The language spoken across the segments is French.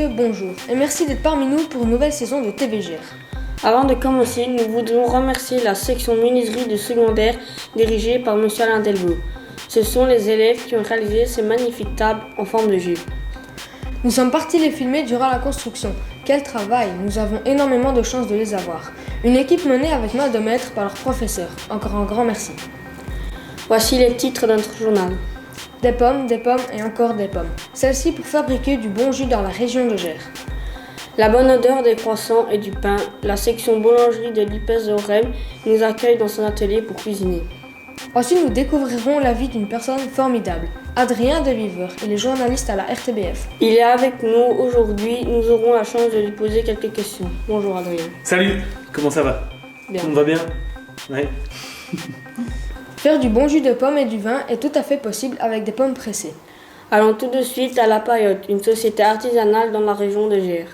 messieurs, bonjour et merci d'être parmi nous pour une nouvelle saison de TVGR. Avant de commencer, nous voudrions remercier la section menuiserie du secondaire dirigée par M. Alain Delvaux. Ce sont les élèves qui ont réalisé ces magnifiques tables en forme de jus. Nous sommes partis les filmer durant la construction. Quel travail! Nous avons énormément de chance de les avoir. Une équipe menée avec main de maître par leurs professeurs. Encore un grand merci. Voici les titres de notre journal. Des pommes et encore des pommes. Celles-ci pour fabriquer du bon jus dans la région de Gers. La bonne odeur des croissants et du pain, la section boulangerie de l'IPES de Orem nous accueille dans son atelier pour cuisiner. Ensuite, nous découvrirons la vie d'une personne formidable, Adrien Deviver, il est journaliste à la RTBF. Il est avec nous aujourd'hui, nous aurons la chance de lui poser quelques questions. Bonjour Adrien. Salut, comment ça va? Bien. Tout le monde va bien? Ouais. Faire du bon jus de pommes et du vin est tout à fait possible avec des pommes pressées. Allons tout de suite à La Paillote, une société artisanale dans la région de Gers.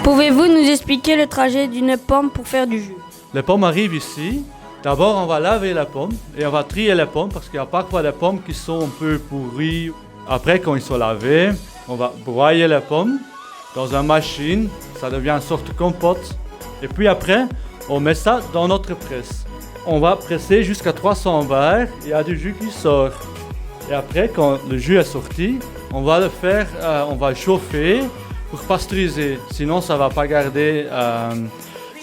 Pouvez-vous nous expliquer le trajet d'une pomme pour faire du jus? Les pommes arrivent ici. D'abord, on va laver la pomme et on va trier les pommes parce qu'il y a parfois des pommes qui sont un peu pourries. Après, quand ils sont lavés, on va broyer les pommes dans une machine. Ça devient une sorte de compote. Et puis après, on met ça dans notre presse. On va presser jusqu'à 300 bars. Il y a du jus qui sort. Et après, quand le jus est sorti, on va le faire, on va le chauffer pour pasteuriser. Sinon, ça ne va pas garder...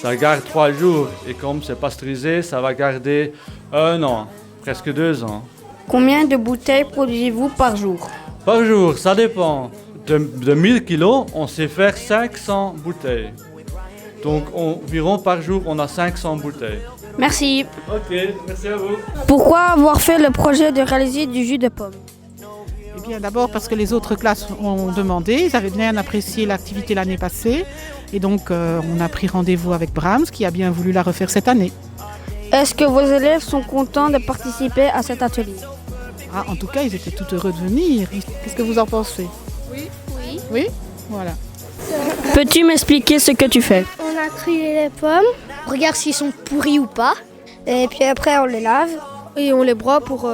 Ça garde 3 jours et comme c'est pasteurisé, ça va garder 1 an, presque 2 ans. Combien de bouteilles produisez-vous par jour? Par jour, ça dépend. De 1000 kilos, on sait faire 500 bouteilles. Donc environ par jour, on a 500 bouteilles. Merci. Ok, merci à vous. Pourquoi avoir fait le projet de réaliser du jus de pomme? Eh bien, d'abord parce que les autres classes ont demandé, ils avaient bien apprécié l'activité l'année passée. Et donc, on a pris rendez-vous avec Brahms qui a bien voulu la refaire cette année. Est-ce que vos élèves sont contents de participer à cet atelier? En tout cas, ils étaient tout heureux de venir. Qu'est-ce que vous en pensez? Oui, voilà. Peux-tu m'expliquer ce que tu fais? On a trié les pommes, on regarde s'ils sont pourris ou pas. Et puis après, on les lave. Et on les broie pour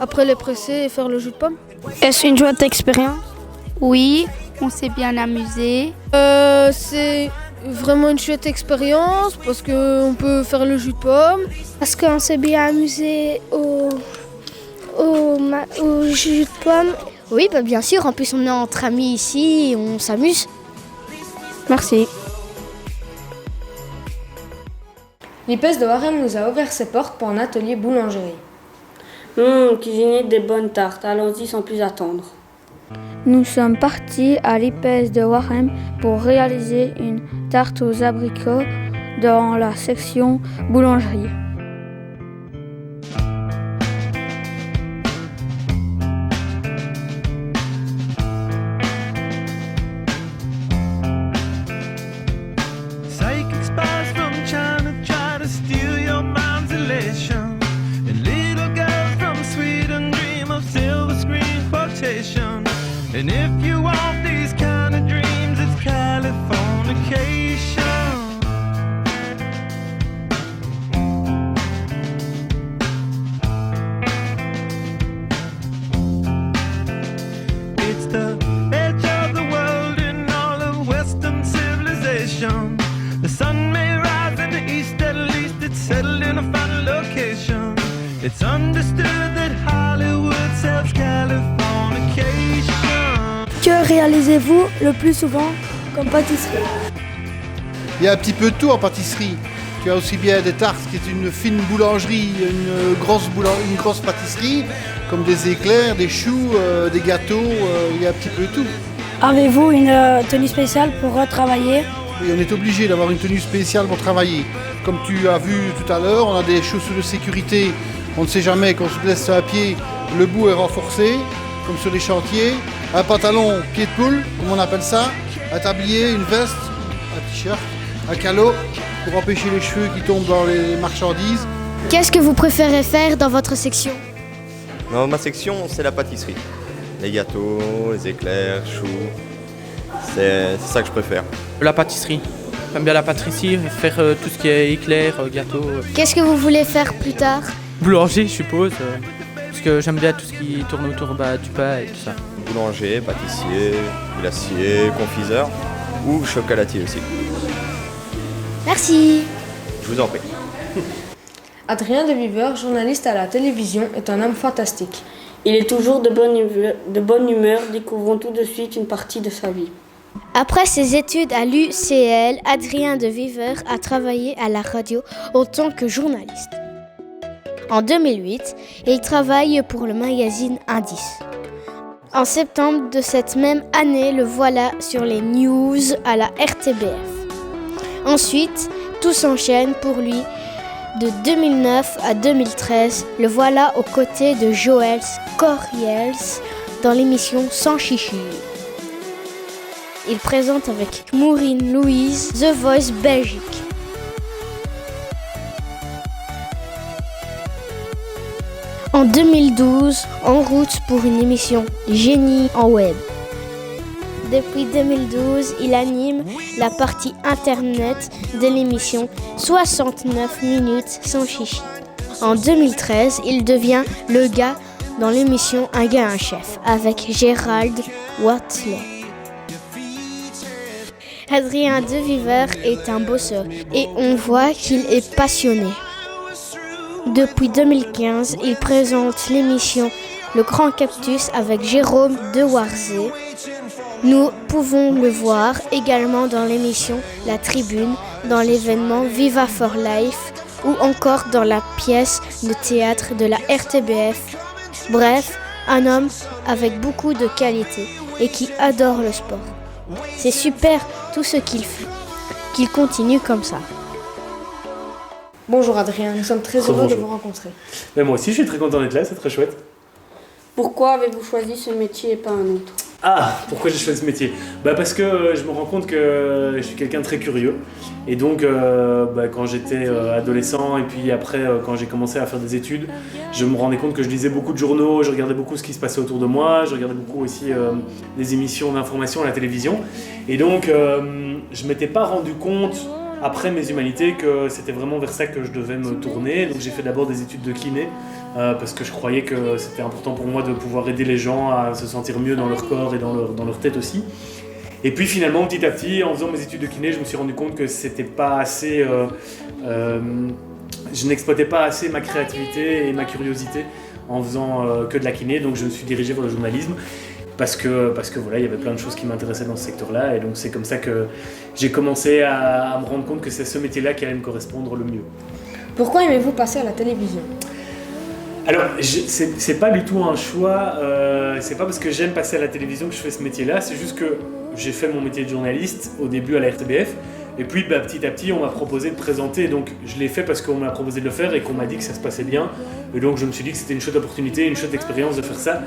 après les presser et faire le jus de pomme. Est-ce une chouette expérience? Oui, on s'est bien amusé. C'est vraiment une chouette expérience parce qu'on peut faire le jus de pomme. Parce qu'on s'est bien amusé au jus de pomme. Oui, bah bien sûr, en plus on est entre amis ici, on s'amuse. Merci. L'IPES de Orem nous a ouvert ses portes pour un atelier boulangerie. Cuisiner des bonnes tartes, allons-y sans plus attendre. Nous sommes partis à l'IPES de Warem pour réaliser une tarte aux abricots dans la section boulangerie. And if you want these kind of dreams, it's Californication. It's the edge of the world in all of Western civilization. The sun may rise in the east, at least it's settled in a final location. It's understood that Hollywood sells Californication. Que réalisez-vous le plus souvent comme pâtisserie? Il y a un petit peu de tout en pâtisserie. Tu as aussi bien des tartes, qui est une fine boulangerie, une grosse pâtisserie, comme des éclairs, des choux, des gâteaux, il y a un petit peu de tout. Avez-vous une tenue spéciale pour travailler? Oui, on est obligé d'avoir une tenue spéciale pour travailler. Comme tu as vu tout à l'heure, on a des chaussures de sécurité. On ne sait jamais, quand on se blesse à pied, le bout est renforcé, comme sur les chantiers. Un pantalon pied de poule, comme on appelle ça, un tablier, une veste, un t-shirt, un calot pour empêcher les cheveux qui tombent dans les marchandises. Qu'est-ce que vous préférez faire dans votre section? Dans ma section, c'est la pâtisserie. Les gâteaux, les éclairs, choux, c'est ça que je préfère. La pâtisserie. J'aime bien la pâtisserie, faire tout ce qui est éclairs, gâteaux. Qu'est-ce que vous voulez faire plus tard? Boulanger, je suppose. parce que j'aime bien tout ce qui tourne autour du pain et tout ça. Boulanger, pâtissier, glacier, confiseur ou chocolatier aussi. Merci. Je vous en prie. Adrien de Viver, journaliste à la télévision, est un homme fantastique. Il est toujours de bonne humeur, découvrons tout de suite une partie de sa vie. Après ses études à l'UCL, Adrien de Viver a travaillé à la radio en tant que journaliste. En 2008, il travaille pour le magazine Indice. En septembre de cette même année, le voilà sur les news à la RTBF. Ensuite, tout s'enchaîne pour lui. De 2009 à 2013, le voilà aux côtés de Joël Corriels dans l'émission Sans Chichi. Il présente avec Maureen Louise The Voice Belgique. En 2012, en route pour une émission Génie en web. Depuis 2012, il anime la partie internet de l'émission 69 minutes sans chichi. En 2013, il devient le gars dans l'émission Un gars, un chef avec Gérald Watley. Adrien de Viver est un bosseur et on voit qu'il est passionné. Depuis 2015, il présente l'émission Le Grand Cactus avec Jérôme de Warzé. Nous pouvons le voir également dans l'émission La Tribune, dans l'événement Viva for Life ou encore dans la pièce de théâtre de la RTBF. Bref, un homme avec beaucoup de qualité et qui adore le sport. C'est super tout ce qu'il fait, qu'il continue comme ça. Bonjour Adrien, nous sommes très heureux de vous rencontrer. Mais moi aussi je suis très content d'être là, c'est très chouette. Pourquoi avez-vous choisi ce métier et pas un autre ? Ah, pourquoi j'ai choisi ce métier ? Parce que je me rends compte que je suis quelqu'un de très curieux. Et donc, quand j'étais adolescent et puis après, quand j'ai commencé à faire des études, je me rendais compte que je lisais beaucoup de journaux, je regardais beaucoup ce qui se passait autour de moi, je regardais beaucoup aussi des émissions d'information à la télévision. Et donc, je ne m'étais pas rendu compte, après mes humanités, que c'était vraiment vers ça que je devais me tourner. Donc j'ai fait d'abord des études de kiné, parce que je croyais que c'était important pour moi de pouvoir aider les gens à se sentir mieux dans leur corps et dans leur tête aussi. Et puis finalement, petit à petit, en faisant mes études de kiné, je me suis rendu compte que c'était pas assez, je n'exploitais pas assez ma créativité et ma curiosité en faisant que de la kiné, donc je me suis dirigé vers le journalisme. Parce que voilà, il y avait plein de choses qui m'intéressaient dans ce secteur-là, et donc c'est comme ça que j'ai commencé à me rendre compte que c'est ce métier-là qui allait me correspondre le mieux. Pourquoi aimez-vous passer à la télévision ? Alors, c'est pas du tout un choix, c'est pas parce que j'aime passer à la télévision que je fais ce métier-là, c'est juste que j'ai fait mon métier de journaliste au début à la RTBF, et puis petit à petit on m'a proposé de présenter, donc je l'ai fait parce qu'on m'a proposé de le faire et qu'on m'a dit que ça se passait bien, et donc je me suis dit que c'était une chouette opportunité, une chouette expérience de faire ça.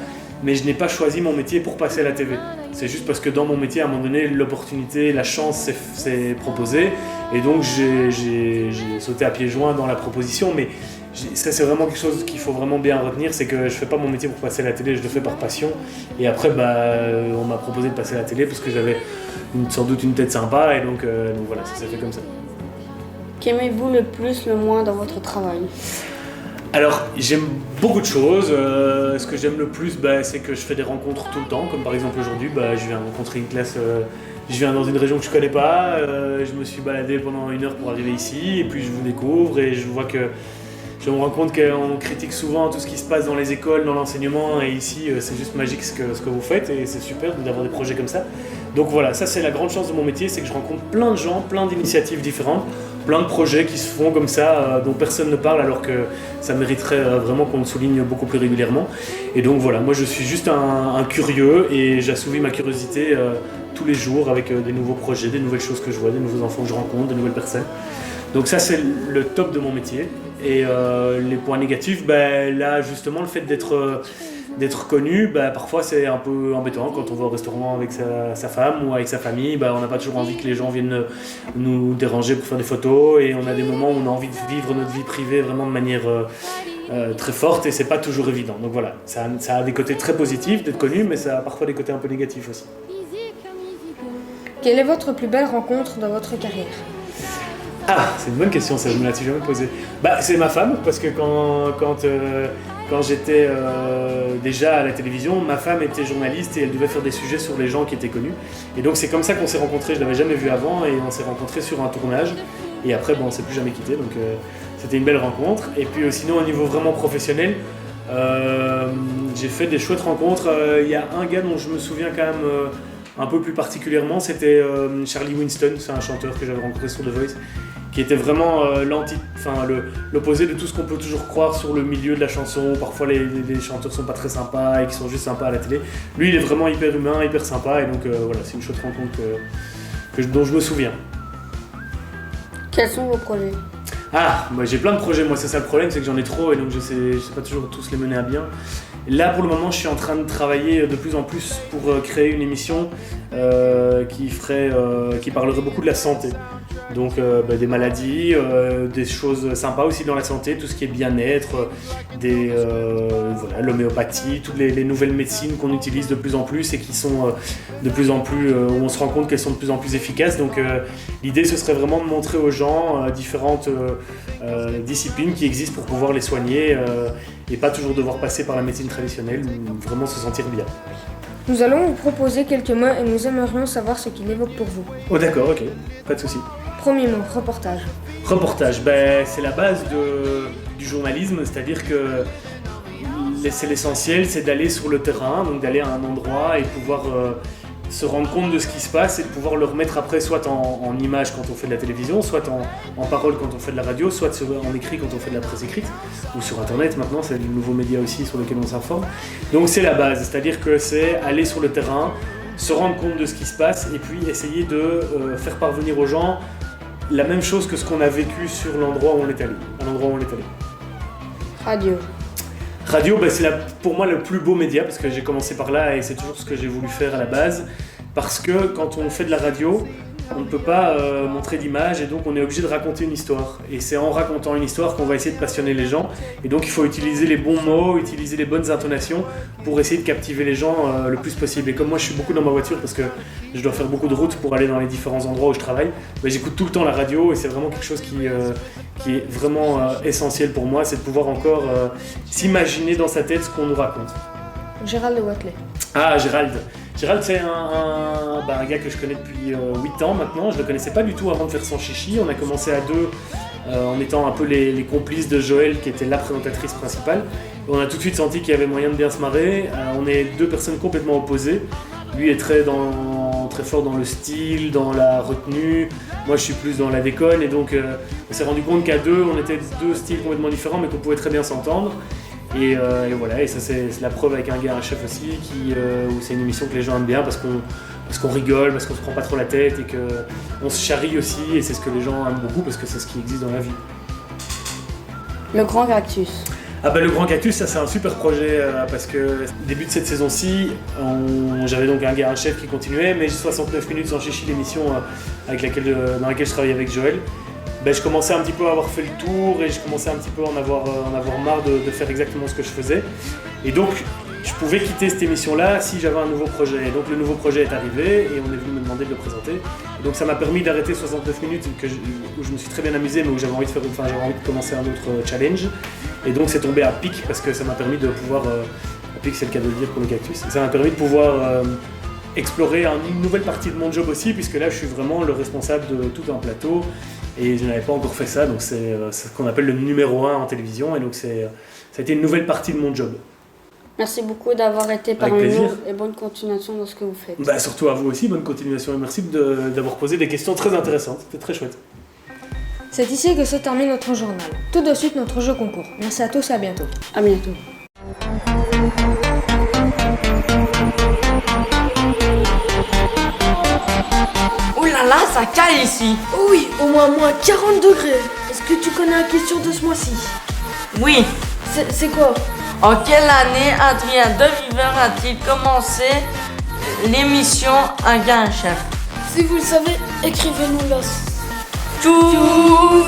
Mais je n'ai pas choisi mon métier pour passer à la TV. C'est juste parce que dans mon métier, à un moment donné, l'opportunité, la chance s'est proposée. Et donc, j'ai sauté à pieds joints dans la proposition. Mais ça, c'est vraiment quelque chose qu'il faut vraiment bien retenir. C'est que je ne fais pas mon métier pour passer à la télé, je le fais par passion. Et après, on m'a proposé de passer à la télé parce que j'avais sans doute une tête sympa. Et donc voilà, ça s'est fait comme ça. Qu'aimez-vous le plus, le moins dans votre travail ? Alors, j'aime beaucoup de choses. Ce que j'aime le plus, c'est que je fais des rencontres tout le temps. Comme par exemple aujourd'hui, je viens rencontrer une classe. Je viens dans une région que je connais pas. Je me suis baladé pendant 1 heure pour arriver ici. Et puis je vous découvre et je vois que je me rends compte qu'on critique souvent tout ce qui se passe dans les écoles, dans l'enseignement. Et ici, c'est juste magique ce que vous faites. Et c'est super d'avoir des projets comme ça. Donc voilà, ça c'est la grande chance de mon métier, c'est que je rencontre plein de gens, plein d'initiatives différentes, plein de projets qui se font comme ça, dont personne ne parle, alors que ça mériterait vraiment qu'on le souligne beaucoup plus régulièrement. Et donc voilà, moi je suis juste un curieux et j'assouvis ma curiosité tous les jours avec des nouveaux projets, des nouvelles choses que je vois, des nouveaux enfants que je rencontre, des nouvelles personnes. Donc ça c'est le top de mon métier. Et les points négatifs, là justement le fait d'être connu, parfois c'est un peu embêtant quand on va au restaurant avec sa femme ou avec sa famille, on n'a pas toujours envie que les gens viennent nous déranger pour faire des photos, et on a des moments où on a envie de vivre notre vie privée vraiment de manière très forte, et c'est pas toujours évident. Donc voilà, ça a des côtés très positifs d'être connu, mais ça a parfois des côtés un peu négatifs aussi. Quelle est votre plus belle rencontre dans votre carrière ? Ah, c'est une bonne question, ça, je me la suis jamais posée. C'est ma femme, parce que quand quand j'étais déjà à la télévision, ma femme était journaliste et elle devait faire des sujets sur les gens qui étaient connus. Et donc c'est comme ça qu'on s'est rencontrés, je ne l'avais jamais vu avant et on s'est rencontrés sur un tournage. Et après, bon, on ne s'est plus jamais quittés, donc c'était une belle rencontre. Et puis sinon, au niveau vraiment professionnel, j'ai fait des chouettes rencontres. Il y a un gars dont je me souviens quand même un peu plus particulièrement, c'était Charlie Winston, c'est un chanteur que j'avais rencontré sur The Voice, qui était vraiment l'opposé de tout ce qu'on peut toujours croire sur le milieu de la chanson. Parfois les chanteurs sont pas très sympas et qui sont juste sympas à la télé. Lui, il est vraiment hyper humain, hyper sympa, et donc voilà, c'est une chouette rencontre dont je me souviens. Quels sont vos projets ? Moi j'ai plein de projets, moi c'est ça le problème, c'est que j'en ai trop et donc je sais pas toujours tous les mener à bien. Là pour le moment je suis en train de travailler de plus en plus pour créer une émission qui parlerait beaucoup de la santé. Donc des maladies, des choses sympas aussi dans la santé, tout ce qui est bien-être, l'homéopathie, toutes les nouvelles médecines qu'on utilise de plus en plus et qui sont de plus en plus, où on se rend compte qu'elles sont de plus en plus efficaces. Donc l'idée ce serait vraiment de montrer aux gens différentes disciplines qui existent pour pouvoir les soigner et pas toujours devoir passer par la médecine traditionnelle, vraiment se sentir bien. Nous allons vous proposer quelques mots et nous aimerions savoir ce qu'il évoque pour vous. Oh d'accord, ok, pas de souci. Premier mot, reportage. Reportage, c'est la base du journalisme, c'est-à-dire que c'est l'essentiel, c'est d'aller sur le terrain, donc d'aller à un endroit et pouvoir se rendre compte de ce qui se passe et de pouvoir le remettre après soit en image quand on fait de la télévision, soit en parole quand on fait de la radio, soit en écrit quand on fait de la presse écrite, ou sur internet maintenant, c'est le nouveau média aussi sur lequel on s'informe. Donc c'est la base, c'est-à-dire que c'est aller sur le terrain, se rendre compte de ce qui se passe et puis essayer de faire parvenir aux gens la même chose que ce qu'on a vécu sur l'endroit où on est allé, à l'endroit où on est allé. Radio. Radio, c'est pour moi le plus beau média parce que j'ai commencé par là et c'est toujours ce que j'ai voulu faire à la base. Parce que quand on fait de la radio, on ne peut pas montrer d'image et donc on est obligé de raconter une histoire. Et c'est en racontant une histoire qu'on va essayer de passionner les gens. Et donc il faut utiliser les bons mots, utiliser les bonnes intonations pour essayer de captiver les gens le plus possible. Et comme moi je suis beaucoup dans ma voiture parce que je dois faire beaucoup de routes pour aller dans les différents endroits où je travaille, j'écoute tout le temps la radio et c'est vraiment quelque chose qui est vraiment essentiel pour moi, c'est de pouvoir encore s'imaginer dans sa tête ce qu'on nous raconte. Gérald de Watley. Gérald, c'est un gars que je connais depuis 8 ans maintenant. Je ne le connaissais pas du tout avant de faire Sans Chichi. On a commencé à deux en étant un peu les complices de Joël qui était la présentatrice principale. On a tout de suite senti qu'il y avait moyen de bien se marrer. On est deux personnes complètement opposées. Lui est très fort dans le style, dans la retenue. Moi je suis plus dans la déconne et donc on s'est rendu compte qu'à deux on était deux styles complètement différents mais qu'on pouvait très bien s'entendre. Et voilà, et ça c'est la preuve avec Un gars, un chef aussi, où c'est une émission que les gens aiment bien parce qu'on rigole, parce qu'on se prend pas trop la tête et qu'on se charrie aussi, et c'est ce que les gens aiment beaucoup parce que c'est ce qui existe dans la vie. Le Grand Cactus. Le Grand Cactus, ça c'est un super projet parce que début de cette saison-ci, j'avais donc Un gars, un chef qui continuait, mais 69 minutes Sans Chichi, l'émission dans laquelle je travaillais avec Joël. Je commençais un petit peu à avoir fait le tour et je commençais un petit peu à en avoir marre de faire exactement ce que je faisais. Et donc, je pouvais quitter cette émission-là si j'avais un nouveau projet. Et donc, le nouveau projet est arrivé et on est venu me demander de le présenter. Et donc, ça m'a permis d'arrêter 69 minutes où je me suis très bien amusé, mais où j'avais envie de commencer un autre challenge. Et donc, c'est tombé à pic parce que ça m'a permis de pouvoir... à pic, c'est le cas de le dire pour le cactus. Ça m'a permis de pouvoir... explorer une nouvelle partie de mon job aussi, puisque là je suis vraiment le responsable de tout un plateau et je n'avais pas encore fait ça, donc c'est ce qu'on appelle le numéro 1 en télévision et donc ça a été une nouvelle partie de mon job. Merci beaucoup d'avoir été parmi nous et bonne continuation dans ce que vous faites. Surtout à vous aussi, bonne continuation et merci d'avoir posé des questions très intéressantes, c'était très chouette. C'est ici que se termine notre journal. Tout de suite notre jeu concours. Merci à tous et à bientôt. À bientôt. Oh là là, ça caille ici. Oui, au moins 40 degrés. Est-ce que tu connais la question de ce mois-ci? Oui. C'est quoi? En quelle année Adrien de Viveur a-t-il commencé l'émission Un gars, un chef? Si vous le savez, écrivez-nous là. Tous.